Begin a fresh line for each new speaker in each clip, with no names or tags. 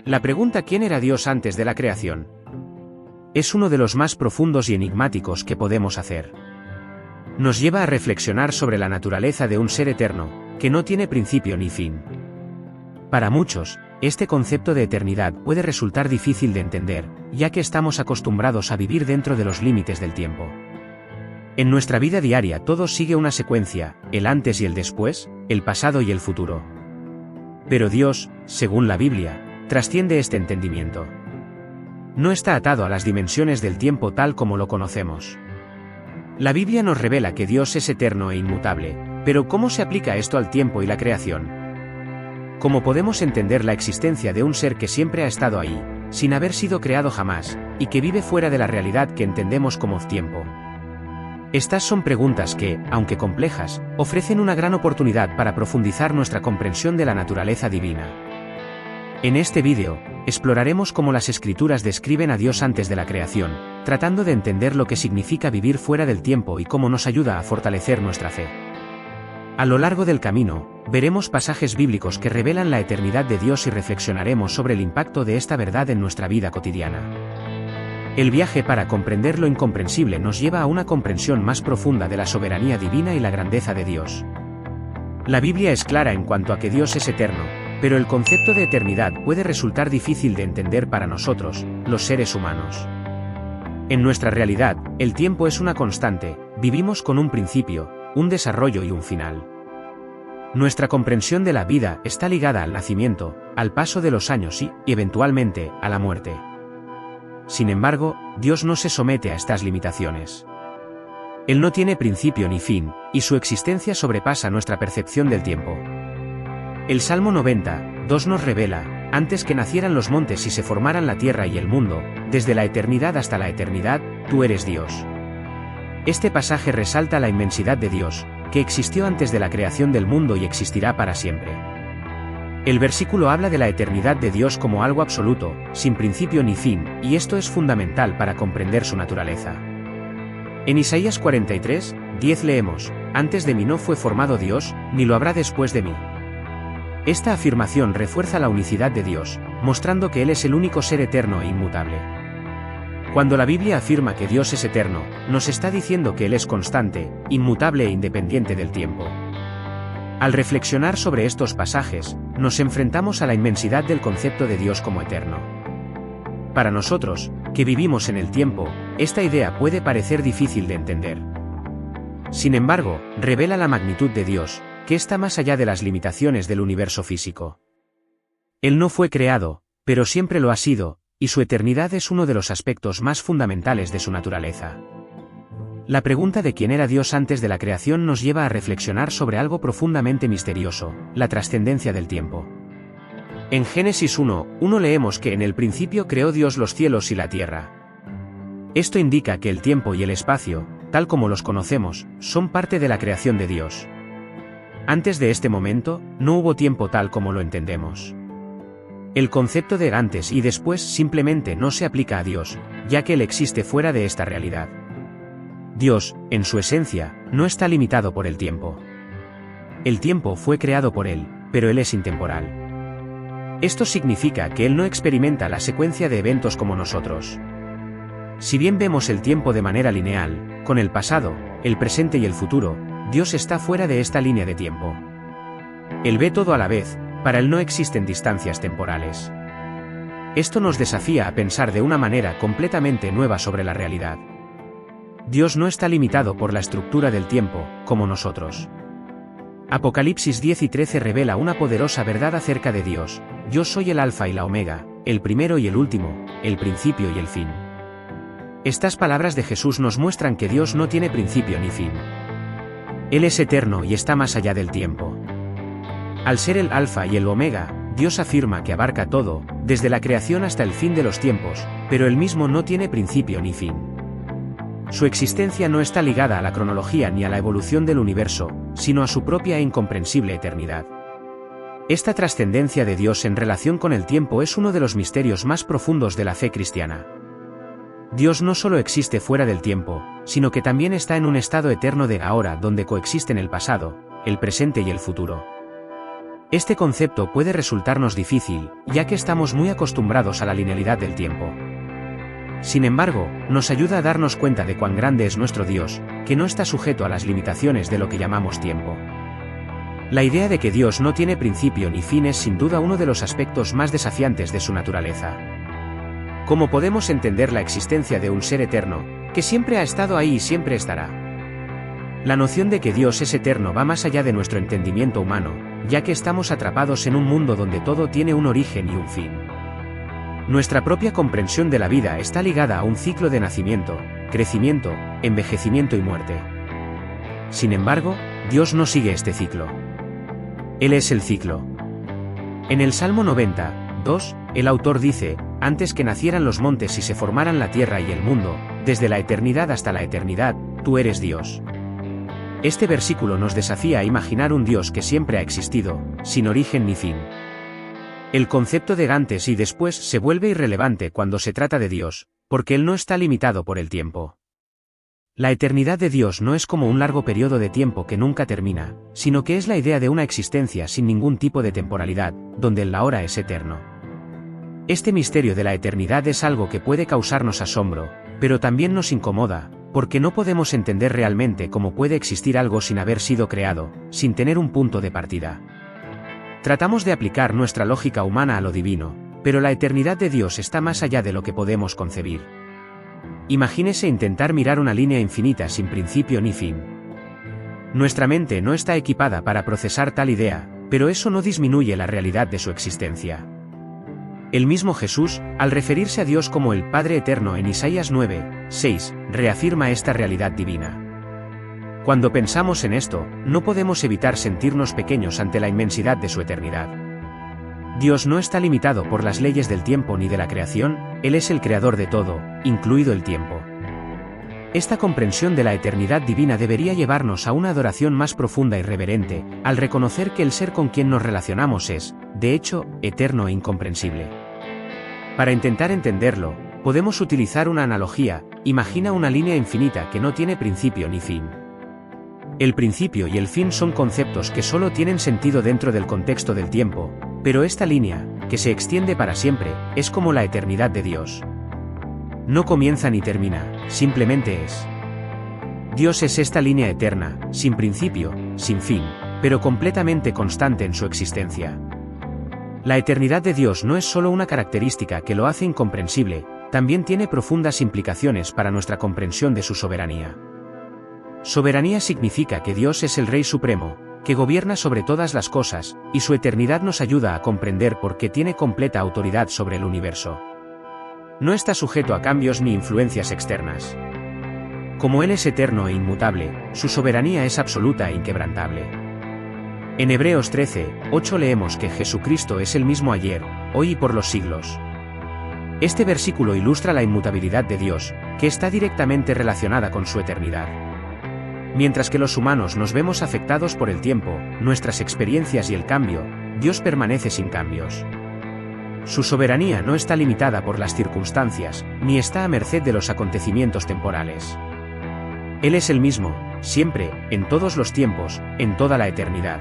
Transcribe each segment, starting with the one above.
La pregunta ¿quién era Dios antes de la creación? Es uno de los más profundos y enigmáticos que podemos hacer. Nos lleva a reflexionar sobre la naturaleza de un ser eterno, que no tiene principio ni fin. Para muchos, este concepto de eternidad puede resultar difícil de entender, ya que estamos acostumbrados a vivir dentro de los límites del tiempo. En nuestra vida diaria todo sigue una secuencia, el antes y el después, el pasado y el futuro. Pero Dios, según la Biblia, trasciende este entendimiento. No está atado a las dimensiones del tiempo tal como lo conocemos. La Biblia nos revela que Dios es eterno e inmutable, pero ¿cómo se aplica esto al tiempo y la creación? ¿Cómo podemos entender la existencia de un ser que siempre ha estado ahí, sin haber sido creado jamás, y que vive fuera de la realidad que entendemos como tiempo? Estas son preguntas que, aunque complejas, ofrecen una gran oportunidad para profundizar nuestra comprensión de la naturaleza divina. En este vídeo, exploraremos cómo las Escrituras describen a Dios antes de la creación, tratando de entender lo que significa vivir fuera del tiempo y cómo nos ayuda a fortalecer nuestra fe. A lo largo del camino, veremos pasajes bíblicos que revelan la eternidad de Dios y reflexionaremos sobre el impacto de esta verdad en nuestra vida cotidiana. El viaje para comprender lo incomprensible nos lleva a una comprensión más profunda de la soberanía divina y la grandeza de Dios. La Biblia es clara en cuanto a que Dios es eterno, pero el concepto de eternidad puede resultar difícil de entender para nosotros, los seres humanos. En nuestra realidad, el tiempo es una constante, vivimos con un principio, un desarrollo y un final. Nuestra comprensión de la vida está ligada al nacimiento, al paso de los años y, eventualmente, a la muerte. Sin embargo, Dios no se somete a estas limitaciones. Él no tiene principio ni fin, y su existencia sobrepasa nuestra percepción del tiempo. El Salmo 90:2 nos revela, antes que nacieran los montes y se formaran la tierra y el mundo, desde la eternidad hasta la eternidad, tú eres Dios. Este pasaje resalta la inmensidad de Dios, que existió antes de la creación del mundo y existirá para siempre. El versículo habla de la eternidad de Dios como algo absoluto, sin principio ni fin, y esto es fundamental para comprender su naturaleza. En Isaías 43:10 leemos, antes de mí no fue formado Dios, ni lo habrá después de mí. Esta afirmación refuerza la unicidad de Dios, mostrando que Él es el único ser eterno e inmutable. Cuando la Biblia afirma que Dios es eterno, nos está diciendo que Él es constante, inmutable e independiente del tiempo. Al reflexionar sobre estos pasajes, nos enfrentamos a la inmensidad del concepto de Dios como eterno. Para nosotros, que vivimos en el tiempo, esta idea puede parecer difícil de entender. Sin embargo, revela la magnitud de Dios, que está más allá de las limitaciones del universo físico. Él no fue creado, pero siempre lo ha sido, y su eternidad es uno de los aspectos más fundamentales de su naturaleza. La pregunta de quién era Dios antes de la creación nos lleva a reflexionar sobre algo profundamente misterioso, la trascendencia del tiempo. En Génesis 1:1 leemos que en el principio creó Dios los cielos y la tierra. Esto indica que el tiempo y el espacio, tal como los conocemos, son parte de la creación de Dios. Antes de este momento, no hubo tiempo tal como lo entendemos. El concepto de antes y después simplemente no se aplica a Dios, ya que Él existe fuera de esta realidad. Dios, en su esencia, no está limitado por el tiempo. El tiempo fue creado por Él, pero Él es intemporal. Esto significa que Él no experimenta la secuencia de eventos como nosotros. Si bien vemos el tiempo de manera lineal, con el pasado, el presente y el futuro, Dios está fuera de esta línea de tiempo. Él ve todo a la vez, para Él no existen distancias temporales. Esto nos desafía a pensar de una manera completamente nueva sobre la realidad. Dios no está limitado por la estructura del tiempo, como nosotros. Apocalipsis 10:13 revela una poderosa verdad acerca de Dios: yo soy el Alfa y la Omega, el primero y el último, el principio y el fin. Estas palabras de Jesús nos muestran que Dios no tiene principio ni fin. Él es eterno y está más allá del tiempo. Al ser el Alfa y el Omega, Dios afirma que abarca todo, desde la creación hasta el fin de los tiempos, pero Él mismo no tiene principio ni fin. Su existencia no está ligada a la cronología ni a la evolución del universo, sino a su propia e incomprensible eternidad. Esta trascendencia de Dios en relación con el tiempo es uno de los misterios más profundos de la fe cristiana. Dios no solo existe fuera del tiempo, sino que también está en un estado eterno de ahora donde coexisten el pasado, el presente y el futuro. Este concepto puede resultarnos difícil, ya que estamos muy acostumbrados a la linealidad del tiempo. Sin embargo, nos ayuda a darnos cuenta de cuán grande es nuestro Dios, que no está sujeto a las limitaciones de lo que llamamos tiempo. La idea de que Dios no tiene principio ni fin es sin duda uno de los aspectos más desafiantes de su naturaleza. ¿Cómo podemos entender la existencia de un ser eterno, que siempre ha estado ahí y siempre estará? La noción de que Dios es eterno va más allá de nuestro entendimiento humano, ya que estamos atrapados en un mundo donde todo tiene un origen y un fin. Nuestra propia comprensión de la vida está ligada a un ciclo de nacimiento, crecimiento, envejecimiento y muerte. Sin embargo, Dios no sigue este ciclo. Él es el ciclo. En el Salmo 90, 2, el autor dice: «Antes que nacieran los montes y se formaran la tierra y el mundo, desde la eternidad hasta la eternidad, tú eres Dios». Este versículo nos desafía a imaginar un Dios que siempre ha existido, sin origen ni fin. El concepto de antes y después se vuelve irrelevante cuando se trata de Dios, porque Él no está limitado por el tiempo. La eternidad de Dios no es como un largo periodo de tiempo que nunca termina, sino que es la idea de una existencia sin ningún tipo de temporalidad, donde el ahora es eterno. Este misterio de la eternidad es algo que puede causarnos asombro, pero también nos incomoda, porque no podemos entender realmente cómo puede existir algo sin haber sido creado, sin tener un punto de partida. Tratamos de aplicar nuestra lógica humana a lo divino, pero la eternidad de Dios está más allá de lo que podemos concebir. Imagínese intentar mirar una línea infinita sin principio ni fin. Nuestra mente no está equipada para procesar tal idea, pero eso no disminuye la realidad de su existencia. El mismo Jesús, al referirse a Dios como el Padre Eterno en Isaías 9, 6, reafirma esta realidad divina. Cuando pensamos en esto, no podemos evitar sentirnos pequeños ante la inmensidad de su eternidad. Dios no está limitado por las leyes del tiempo ni de la creación, Él es el creador de todo, incluido el tiempo. Esta comprensión de la eternidad divina debería llevarnos a una adoración más profunda y reverente, al reconocer que el ser con quien nos relacionamos es, de hecho, eterno e incomprensible. Para intentar entenderlo, podemos utilizar una analogía: imagina una línea infinita que no tiene principio ni fin. El principio y el fin son conceptos que solo tienen sentido dentro del contexto del tiempo, pero esta línea, que se extiende para siempre, es como la eternidad de Dios. No comienza ni termina, simplemente es. Dios es esta línea eterna, sin principio, sin fin, pero completamente constante en su existencia. La eternidad de Dios no es solo una característica que lo hace incomprensible, también tiene profundas implicaciones para nuestra comprensión de su soberanía. Soberanía significa que Dios es el Rey Supremo, que gobierna sobre todas las cosas, y su eternidad nos ayuda a comprender por qué tiene completa autoridad sobre el universo. No está sujeto a cambios ni influencias externas. Como Él es eterno e inmutable, su soberanía es absoluta e inquebrantable. En Hebreos 13, 8 leemos que Jesucristo es el mismo ayer, hoy y por los siglos. Este versículo ilustra la inmutabilidad de Dios, que está directamente relacionada con su eternidad. Mientras que los humanos nos vemos afectados por el tiempo, nuestras experiencias y el cambio, Dios permanece sin cambios. Su soberanía no está limitada por las circunstancias, ni está a merced de los acontecimientos temporales. Él es el mismo, siempre, en todos los tiempos, en toda la eternidad.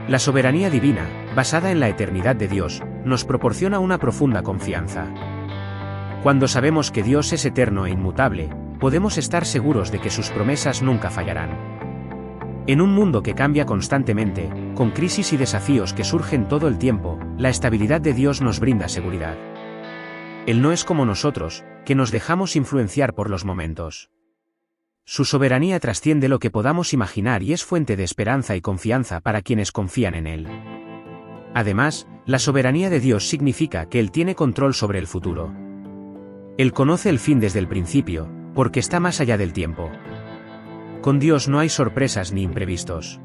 La soberanía divina, basada en la eternidad de Dios, nos proporciona una profunda confianza. Cuando sabemos que Dios es eterno e inmutable, podemos estar seguros de que sus promesas nunca fallarán. En un mundo que cambia constantemente, con crisis y desafíos que surgen todo el tiempo, la estabilidad de Dios nos brinda seguridad. Él no es como nosotros, que nos dejamos influenciar por los momentos. Su soberanía trasciende lo que podamos imaginar y es fuente de esperanza y confianza para quienes confían en Él. Además, la soberanía de Dios significa que Él tiene control sobre el futuro. Él conoce el fin desde el principio, porque está más allá del tiempo. Con Dios no hay sorpresas ni imprevistos.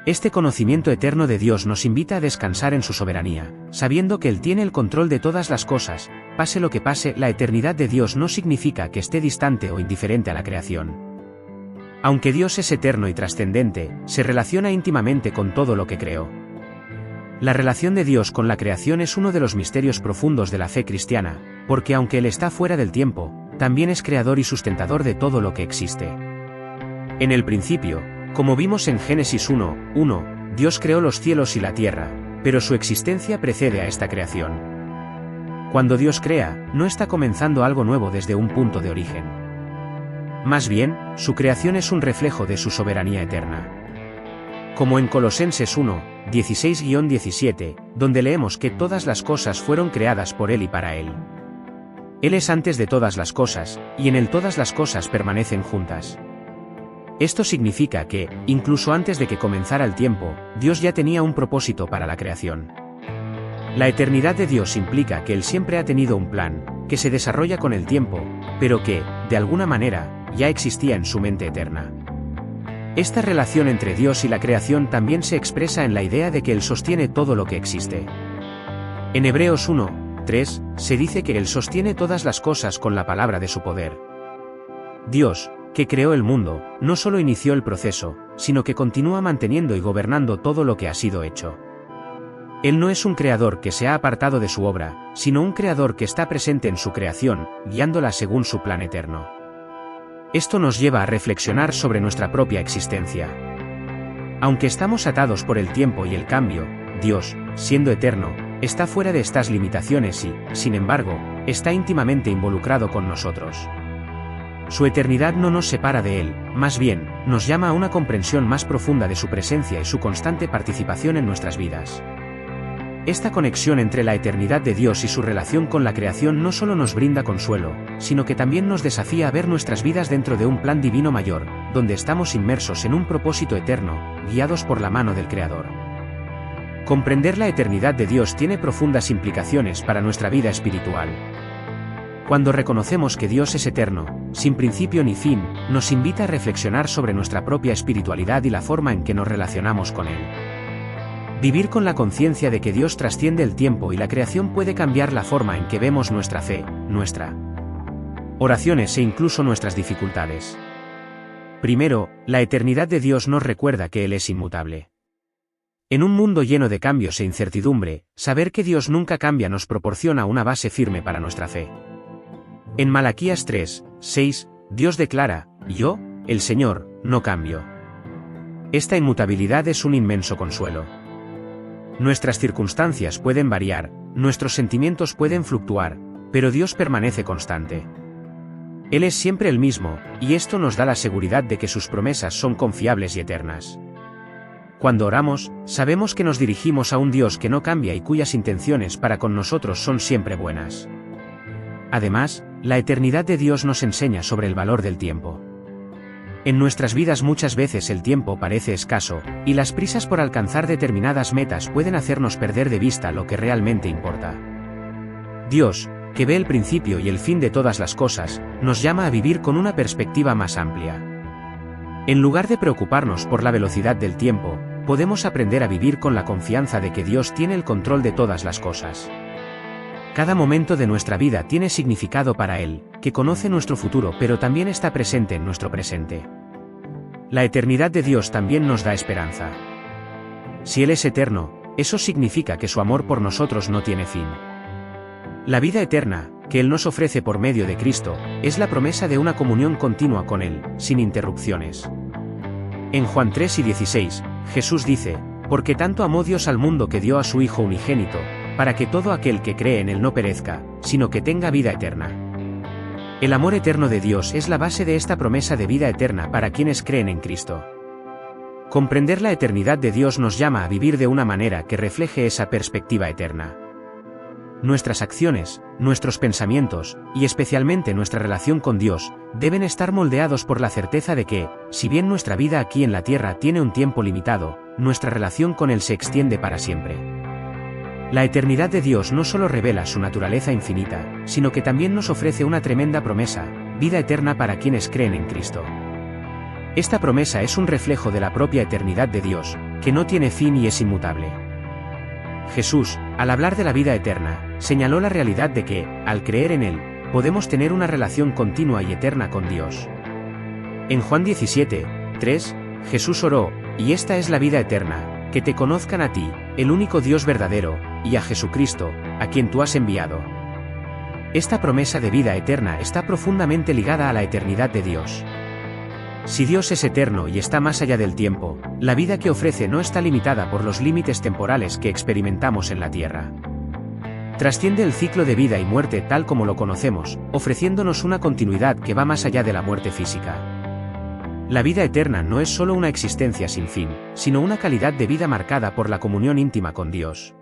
Este conocimiento eterno de Dios nos invita a descansar en su soberanía, sabiendo que Él tiene el control de todas las cosas. Pase lo que pase, la eternidad de Dios no significa que esté distante o indiferente a la creación. Aunque Dios es eterno y trascendente, se relaciona íntimamente con todo lo que creó. La relación de Dios con la creación es uno de los misterios profundos de la fe cristiana, porque aunque Él está fuera del tiempo, también es creador y sustentador de todo lo que existe. En el principio, como vimos en Génesis 1, Dios creó los cielos y la tierra, pero su existencia precede a esta creación. Cuando Dios crea, no está comenzando algo nuevo desde un punto de origen. Más bien, su creación es un reflejo de su soberanía eterna. Como en Colosenses 1, 16-17, donde leemos que todas las cosas fueron creadas por Él y para Él. Él es antes de todas las cosas, y en Él todas las cosas permanecen juntas. Esto significa que, incluso antes de que comenzara el tiempo, Dios ya tenía un propósito para la creación. La eternidad de Dios implica que Él siempre ha tenido un plan, que se desarrolla con el tiempo, pero que, de alguna manera, ya existía en su mente eterna. Esta relación entre Dios y la creación también se expresa en la idea de que Él sostiene todo lo que existe. En Hebreos 1, 3, se dice que Él sostiene todas las cosas con la palabra de su poder. Dios, que creó el mundo, no solo inició el proceso, sino que continúa manteniendo y gobernando todo lo que ha sido hecho. Él no es un creador que se ha apartado de su obra, sino un creador que está presente en su creación, guiándola según su plan eterno. Esto nos lleva a reflexionar sobre nuestra propia existencia. Aunque estamos atados por el tiempo y el cambio, Dios, siendo eterno, está fuera de estas limitaciones y, sin embargo, está íntimamente involucrado con nosotros. Su eternidad no nos separa de Él, más bien, nos llama a una comprensión más profunda de su presencia y su constante participación en nuestras vidas. Esta conexión entre la eternidad de Dios y su relación con la creación no solo nos brinda consuelo, sino que también nos desafía a ver nuestras vidas dentro de un plan divino mayor, donde estamos inmersos en un propósito eterno, guiados por la mano del Creador. Comprender la eternidad de Dios tiene profundas implicaciones para nuestra vida espiritual. Cuando reconocemos que Dios es eterno, sin principio ni fin, nos invita a reflexionar sobre nuestra propia espiritualidad y la forma en que nos relacionamos con Él. Vivir con la conciencia de que Dios trasciende el tiempo y la creación puede cambiar la forma en que vemos nuestra fe, nuestras oraciones e incluso nuestras dificultades. Primero, la eternidad de Dios nos recuerda que Él es inmutable. En un mundo lleno de cambios e incertidumbre, saber que Dios nunca cambia nos proporciona una base firme para nuestra fe. En Malaquías 3, 6, Dios declara: "Yo, el Señor, no cambio". Esta inmutabilidad es un inmenso consuelo. Nuestras circunstancias pueden variar, nuestros sentimientos pueden fluctuar, pero Dios permanece constante. Él es siempre el mismo, y esto nos da la seguridad de que sus promesas son confiables y eternas. Cuando oramos, sabemos que nos dirigimos a un Dios que no cambia y cuyas intenciones para con nosotros son siempre buenas. Además, la eternidad de Dios nos enseña sobre el valor del tiempo. En nuestras vidas muchas veces el tiempo parece escaso, y las prisas por alcanzar determinadas metas pueden hacernos perder de vista lo que realmente importa. Dios, que ve el principio y el fin de todas las cosas, nos llama a vivir con una perspectiva más amplia. En lugar de preocuparnos por la velocidad del tiempo, podemos aprender a vivir con la confianza de que Dios tiene el control de todas las cosas. Cada momento de nuestra vida tiene significado para Él, que conoce nuestro futuro pero también está presente en nuestro presente. La eternidad de Dios también nos da esperanza. Si Él es eterno, eso significa que su amor por nosotros no tiene fin. La vida eterna, que Él nos ofrece por medio de Cristo, es la promesa de una comunión continua con Él, sin interrupciones. En Juan 3:16, Jesús dice: "Porque tanto amó Dios al mundo que dio a su Hijo unigénito, para que todo aquel que cree en Él no perezca, sino que tenga vida eterna". El amor eterno de Dios es la base de esta promesa de vida eterna para quienes creen en Cristo. Comprender la eternidad de Dios nos llama a vivir de una manera que refleje esa perspectiva eterna. Nuestras acciones, nuestros pensamientos, y especialmente nuestra relación con Dios, deben estar moldeados por la certeza de que, si bien nuestra vida aquí en la tierra tiene un tiempo limitado, nuestra relación con Él se extiende para siempre. La eternidad de Dios no solo revela su naturaleza infinita, sino que también nos ofrece una tremenda promesa, vida eterna para quienes creen en Cristo. Esta promesa es un reflejo de la propia eternidad de Dios, que no tiene fin y es inmutable. Jesús, al hablar de la vida eterna, señaló la realidad de que, al creer en Él, podemos tener una relación continua y eterna con Dios. En Juan 17:3, Jesús oró: "Y esta es la vida eterna, que te conozcan a ti, el único Dios verdadero, y a Jesucristo, a quien tú has enviado". Esta promesa de vida eterna está profundamente ligada a la eternidad de Dios. Si Dios es eterno y está más allá del tiempo, la vida que ofrece no está limitada por los límites temporales que experimentamos en la Tierra. Trasciende el ciclo de vida y muerte tal como lo conocemos, ofreciéndonos una continuidad que va más allá de la muerte física. La vida eterna no es solo una existencia sin fin, sino una calidad de vida marcada por la comunión íntima con Dios.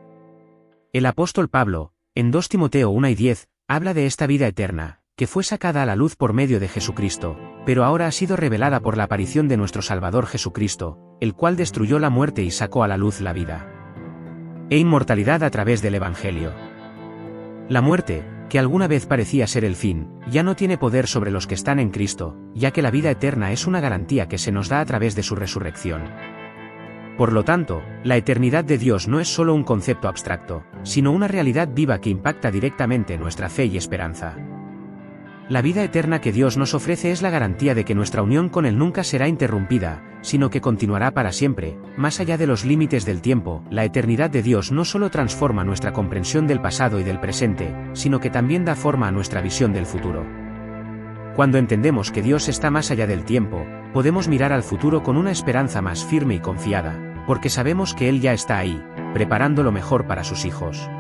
El apóstol Pablo, en 2 Timoteo 1:10, habla de esta vida eterna, que fue sacada a la luz por medio de Jesucristo, pero ahora ha sido revelada por la aparición de nuestro Salvador Jesucristo, el cual destruyó la muerte y sacó a la luz la vida e inmortalidad a través del Evangelio. La muerte, que alguna vez parecía ser el fin, ya no tiene poder sobre los que están en Cristo, ya que la vida eterna es una garantía que se nos da a través de su resurrección. Por lo tanto, la eternidad de Dios no es solo un concepto abstracto, sino una realidad viva que impacta directamente nuestra fe y esperanza. La vida eterna que Dios nos ofrece es la garantía de que nuestra unión con Él nunca será interrumpida, sino que continuará para siempre, más allá de los límites del tiempo. La eternidad de Dios no solo transforma nuestra comprensión del pasado y del presente, sino que también da forma a nuestra visión del futuro. Cuando entendemos que Dios está más allá del tiempo, podemos mirar al futuro con una esperanza más firme y confiada, porque sabemos que Él ya está ahí, preparando lo mejor para sus hijos.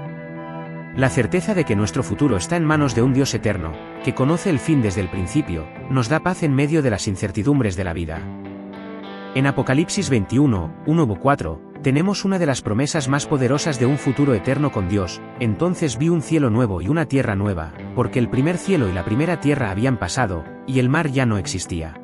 La certeza de que nuestro futuro está en manos de un Dios eterno, que conoce el fin desde el principio, nos da paz en medio de las incertidumbres de la vida. En Apocalipsis 21, 1-4, tenemos una de las promesas más poderosas de un futuro eterno con Dios. Entonces vi un cielo nuevo y una tierra nueva, porque el primer cielo y la primera tierra habían pasado, y el mar ya no existía.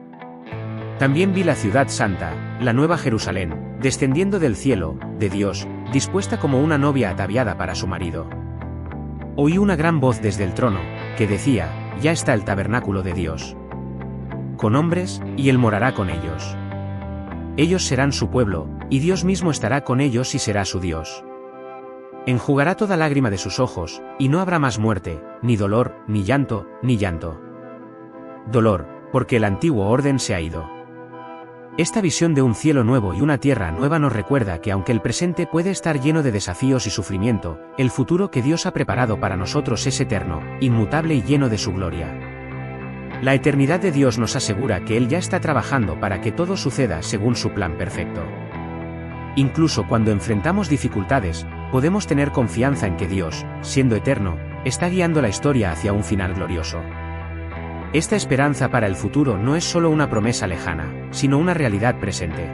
También vi la ciudad santa, la nueva Jerusalén, descendiendo del cielo, de Dios, dispuesta como una novia ataviada para su marido. Oí una gran voz desde el trono, que decía: ya está el tabernáculo de Dios con hombres, y Él morará con ellos. Ellos serán su pueblo, y Dios mismo estará con ellos y será su Dios. Enjugará toda lágrima de sus ojos, y no habrá más muerte, ni dolor, ni llanto, ni llanto. Dolor, porque el antiguo orden se ha ido. Esta visión de un cielo nuevo y una tierra nueva nos recuerda que aunque el presente puede estar lleno de desafíos y sufrimiento, el futuro que Dios ha preparado para nosotros es eterno, inmutable y lleno de su gloria. La eternidad de Dios nos asegura que Él ya está trabajando para que todo suceda según su plan perfecto. Incluso cuando enfrentamos dificultades, podemos tener confianza en que Dios, siendo eterno, está guiando la historia hacia un final glorioso. Esta esperanza para el futuro no es solo una promesa lejana, sino una realidad presente.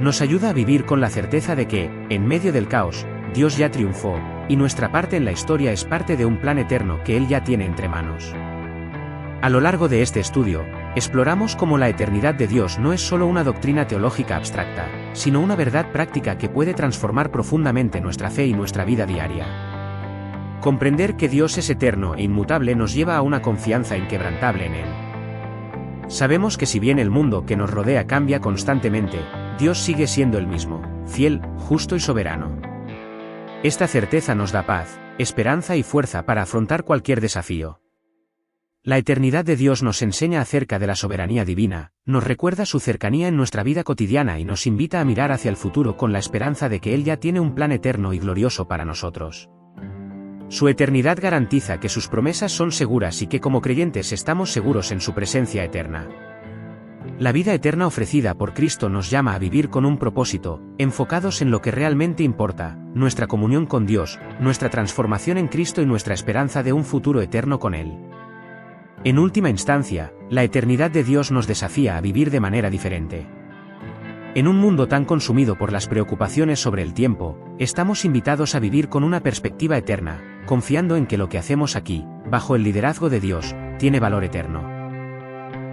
Nos ayuda a vivir con la certeza de que, en medio del caos, Dios ya triunfó, y nuestra parte en la historia es parte de un plan eterno que Él ya tiene entre manos. A lo largo de este estudio, exploramos cómo la eternidad de Dios no es solo una doctrina teológica abstracta, sino una verdad práctica que puede transformar profundamente nuestra fe y nuestra vida diaria. Comprender que Dios es eterno e inmutable nos lleva a una confianza inquebrantable en Él. Sabemos que si bien el mundo que nos rodea cambia constantemente, Dios sigue siendo el mismo, fiel, justo y soberano. Esta certeza nos da paz, esperanza y fuerza para afrontar cualquier desafío. La eternidad de Dios nos enseña acerca de la soberanía divina, nos recuerda su cercanía en nuestra vida cotidiana y nos invita a mirar hacia el futuro con la esperanza de que Él ya tiene un plan eterno y glorioso para nosotros. Su eternidad garantiza que sus promesas son seguras y que como creyentes estamos seguros en su presencia eterna. La vida eterna ofrecida por Cristo nos llama a vivir con un propósito, enfocados en lo que realmente importa, nuestra comunión con Dios, nuestra transformación en Cristo y nuestra esperanza de un futuro eterno con Él. En última instancia, la eternidad de Dios nos desafía a vivir de manera diferente. En un mundo tan consumido por las preocupaciones sobre el tiempo, estamos invitados a vivir con una perspectiva eterna, confiando en que lo que hacemos aquí, bajo el liderazgo de Dios, tiene valor eterno.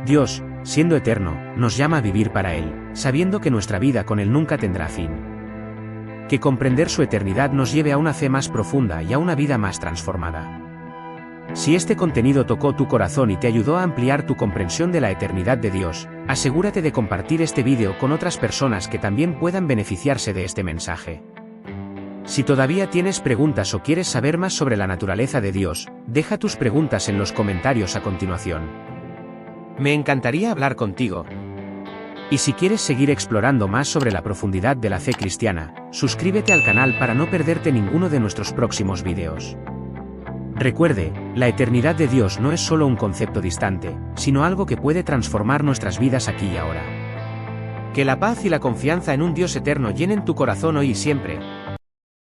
Dios, siendo eterno, nos llama a vivir para Él, sabiendo que nuestra vida con Él nunca tendrá fin. Que comprender su eternidad nos lleve a una fe más profunda y a una vida más transformada. Si este contenido tocó tu corazón y te ayudó a ampliar tu comprensión de la eternidad de Dios, asegúrate de compartir este vídeo con otras personas que también puedan beneficiarse de este mensaje. Si todavía tienes preguntas o quieres saber más sobre la naturaleza de Dios, deja tus preguntas en los comentarios a continuación. Me encantaría hablar contigo. Y si quieres seguir explorando más sobre la profundidad de la fe cristiana, suscríbete al canal para no perderte ninguno de nuestros próximos vídeos. Recuerde, la eternidad de Dios no es solo un concepto distante, sino algo que puede transformar nuestras vidas aquí y ahora. Que la paz y la confianza en un Dios eterno llenen tu corazón hoy y siempre.